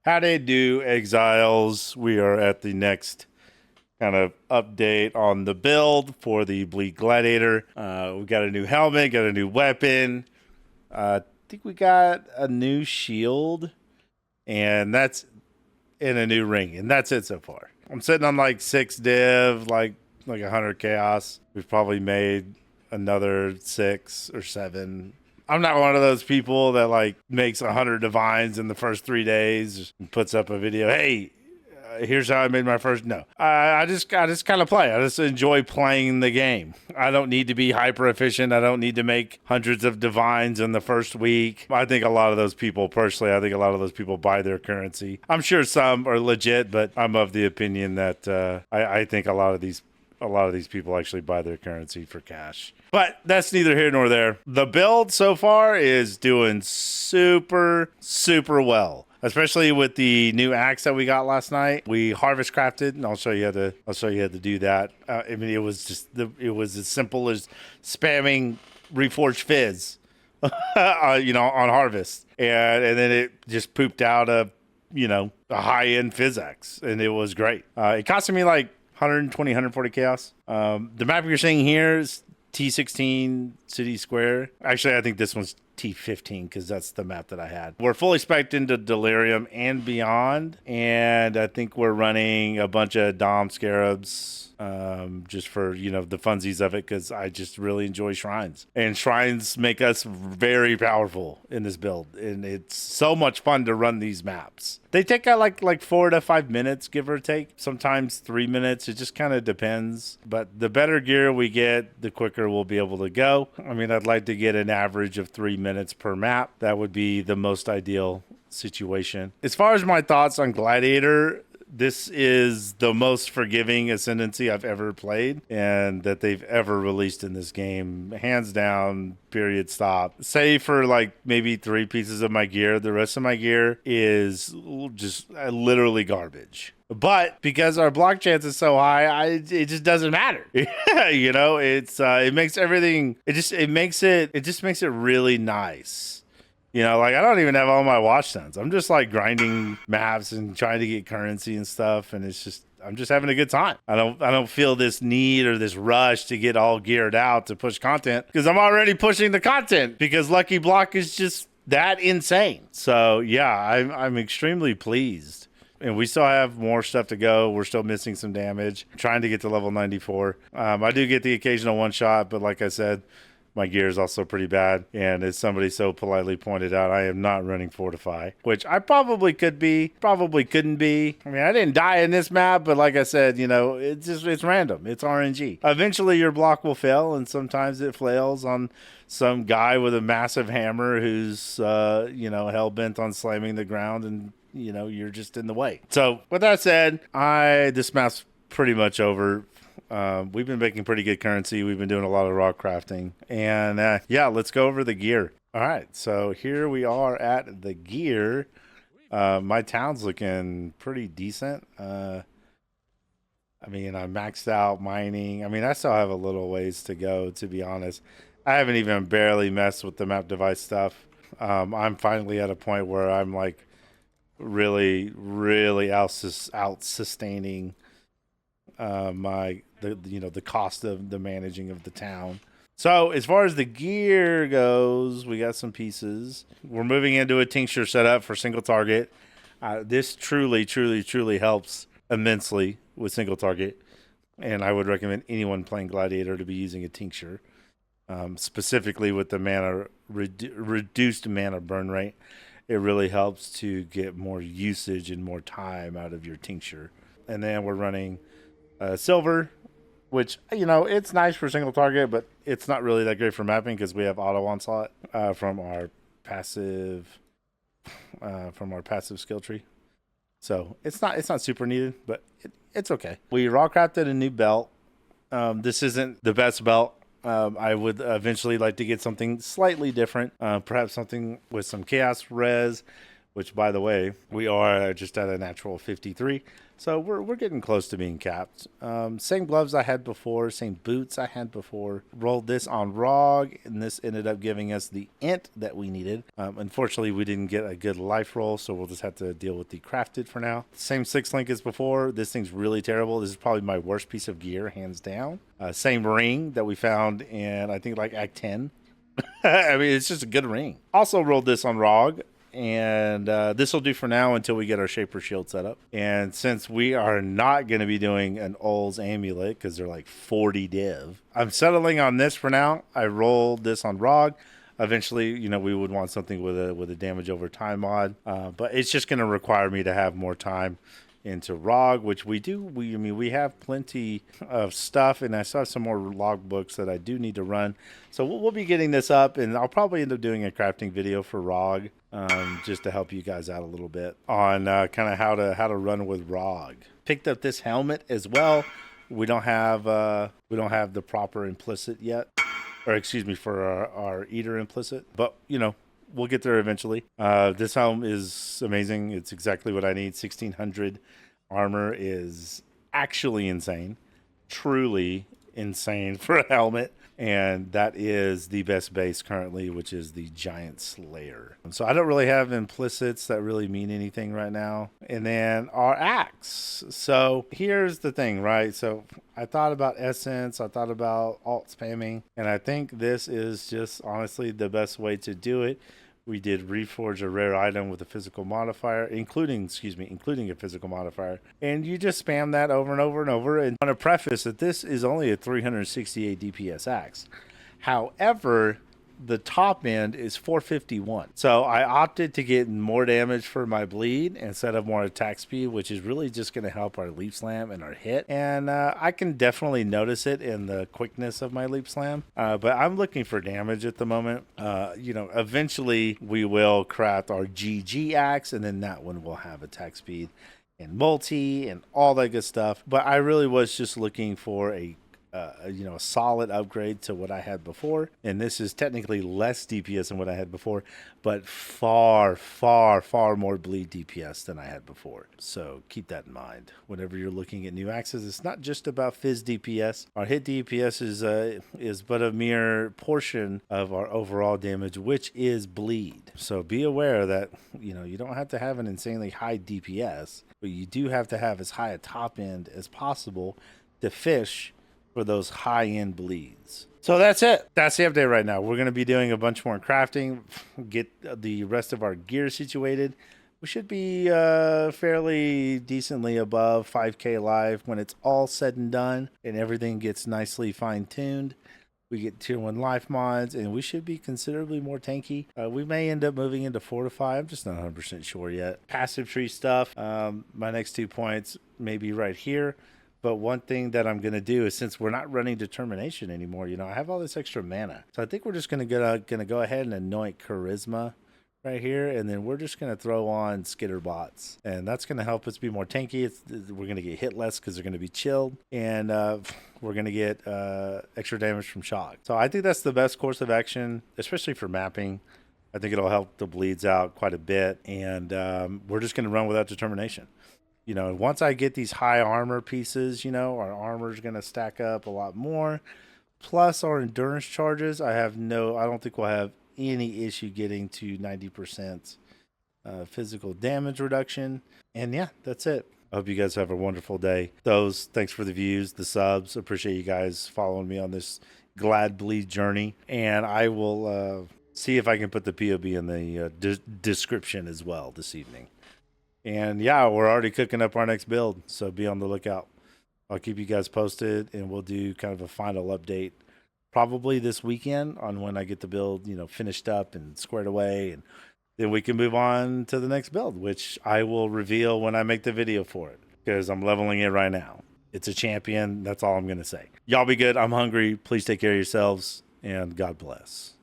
How they do, Exiles? We are at the next kind of update on the build for the Bleak Gladiator. We got a new helmet, got a new weapon. I think we got a new shield, and that's in a new ring, and that's it so far. I'm sitting on like 6 div, like 100 chaos. We've probably made another 6 or 7. I'm not one of those people that like makes 100 divines in the first 3 days and puts up a video. Hey, here's how I made my first. No, I just kind of play. I just enjoy playing the game. I don't need to be hyper efficient. I don't need to make hundreds of divines in the first week. I think a lot of those people, personally, I think a lot of those people buy their currency. I'm sure some are legit, but I'm of the opinion that I think a lot of these people actually buy their currency for cash. But that's neither here nor there. The build so far is doing super, super well. Especially with the new axe that we got last night. We harvest crafted, and I'll show you how to do that. I mean, it was as simple as spamming Reforged Fizz, on harvest, and then it just pooped out a high-end Fizz axe, and it was great. It costed me like 120, 140 chaos. The map you're seeing here is T16 City Square. Actually, I think this one's T15 because that's the map that I had. We're fully spec'd into Delirium and beyond, and I think we're running a bunch of Dom Scarabs just for the funsies of it, because I just really enjoy shrines, and shrines make us very powerful in this build, and it's so much fun to run these maps. They take like 4 to 5 minutes, give or take, sometimes 3 minutes. It just kind of depends, but the better gear we get, the quicker we'll be able to go. I mean, I'd like to get an average of 3 minutes per map. That would be the most ideal situation. As far as my thoughts on Gladiator, this is the most forgiving Ascendancy I've ever played and that they've ever released in this game. Hands down, period, stop. Save for like maybe 3 pieces of my gear. The rest of my gear is just literally garbage. But because our block chance is so high, it just doesn't matter. It makes everything, it makes it really nice. I don't even have all my watch stones. I'm just like grinding maps and trying to get currency and stuff, and I'm just having a good time. I don't feel this need or this rush to get all geared out to push content, because I'm already pushing the content because Lucky Block is just that insane. So yeah, I'm extremely pleased. And we still have more stuff to go. We're still missing some damage. Trying to get to level 94. I do get the occasional one shot, but like I said, my gear is also pretty bad. And as somebody so politely pointed out, I am not running Fortify, which I probably could be, probably couldn't be. I mean, I didn't die in this map, but like I said, it's random. It's RNG. Eventually your block will fail, and sometimes it flails on some guy with a massive hammer who's, hell bent on slamming the ground, and, you're just in the way. So with that said, this map's pretty much over. We've been making pretty good currency. We've been doing a lot of raw crafting, and let's go over the gear. All right, so here we are at the gear. My town's looking pretty decent. I maxed out mining. I still have a little ways to go, to be honest. I haven't even barely messed with the map device stuff. I'm finally at a point where I'm like really, really out sustaining the cost of the managing of the town. So as far as the gear goes, we got some pieces. We're moving into a tincture setup for single target. This truly helps immensely with single target, and I would recommend anyone playing Gladiator to be using a tincture, specifically with the reduced mana burn rate. It really helps to get more usage and more time out of your tincture. And then we're running silver, which it's nice for single target, but it's not really that great for mapping because we have auto onslaught from our passive skill tree. So it's not super needed, but it's okay. We raw crafted a new belt. This isn't the best belt. I would eventually like to get something slightly different, perhaps something with some chaos res, which, by the way, we are just at a natural 53. So we're getting close to being capped. Same gloves I had before, same boots I had before. Rolled this on ROG, and this ended up giving us the int that we needed. Unfortunately, we didn't get a good life roll, so we'll just have to deal with the crafted for now. Same 6 link as before. This thing's really terrible. This is probably my worst piece of gear, hands down. Same ring that we found in, I think, like Act 10. I mean, it's just a good ring. Also rolled this on ROG. And this will do for now until we get our Shaper Shield set up. And since we are not going to be doing an Ol's Amulet because they're like 40 div, I'm settling on this for now. I rolled this on ROG. Eventually, you know, we would want something with a damage over time mod, but it's just going to require me to have more time into ROG, which we do. We have plenty of stuff, and I still have some more log books that I do need to run. So we'll be getting this up, and I'll probably end up doing a crafting video for ROG, just to help you guys out a little bit on kind of how to run with ROG. Picked up this helmet as well. We don't have the proper implicit yet, or excuse me, for our eater implicit, but you know, we'll get there eventually. This helm is amazing. It's exactly what I need. 1600 armor is actually insane. Truly insane for a helmet. And that is the best base currently, which is the Giant Slayer. So I don't really have implicits that really mean anything right now. And then our axe. So here's the thing, right? So I thought about essence, I thought about alt spamming, and I think this is just honestly the best way to do it. We did reforge a rare item with a physical modifier, including a physical modifier. And you just spam that over and over and over. And I want to preface that this is only a 368 DPS axe. However, the top end is 451. So I opted to get more damage for my bleed instead of more attack speed, which is really just going to help our leap slam and our hit. And I can definitely notice it in the quickness of my leap slam. But I'm looking for damage at the moment. You know, eventually we will craft our GG axe, and then that one will have attack speed and multi and all that good stuff. But I really was just looking for a solid upgrade to what I had before. And this is technically less DPS than what I had before, but far, far, far more bleed DPS than I had before. So keep that in mind. Whenever you're looking at new axes, it's not just about fizz DPS. Our hit DPS is but a mere portion of our overall damage, which is bleed. So be aware that, you know, you don't have to have an insanely high DPS, but you do have to have as high a top end as possible to fish for those high-end bleeds. So that's it. That's the update right now. We're going to be doing a bunch more crafting, get the rest of our gear situated. We should be fairly decently above 5K live when it's all said and done and everything gets nicely fine-tuned. We get tier 1 life mods, and we should be considerably more tanky. We may end up moving into Fortify. I'm just not 100% sure yet. Passive tree stuff. My next 2 points may be right here. But one thing that I'm going to do is, since we're not running Determination anymore, you know, I have all this extra mana. So I think we're just going to go ahead and anoint Charisma right here. And then we're just going to throw on Skitter Bots. And that's going to help us be more tanky. We're going to get hit less because they're going to be chilled. And we're going to get extra damage from shock. So I think that's the best course of action, especially for mapping. I think it'll help the bleeds out quite a bit. And we're just going to run without Determination. You know, once I get these high armor pieces, you know, our armor is going to stack up a lot more. Plus our endurance charges, I don't think we'll have any issue getting to 90% physical damage reduction. And yeah, that's it. I hope you guys have a wonderful day. Thanks for the views, the subs. Appreciate you guys following me on this glad bleed journey. And I will see if I can put the POB in the description as well this evening. And yeah, we're already cooking up our next build, so be on the lookout. I'll keep you guys posted, and we'll do kind of a final update probably this weekend on when I get the build, you know, finished up and squared away, and then we can move on to the next build, which I will reveal when I make the video for it, because I'm leveling it right now. It's a champion. That's all I'm going to say. Y'all be good. I'm hungry. Please take care of yourselves, and God bless.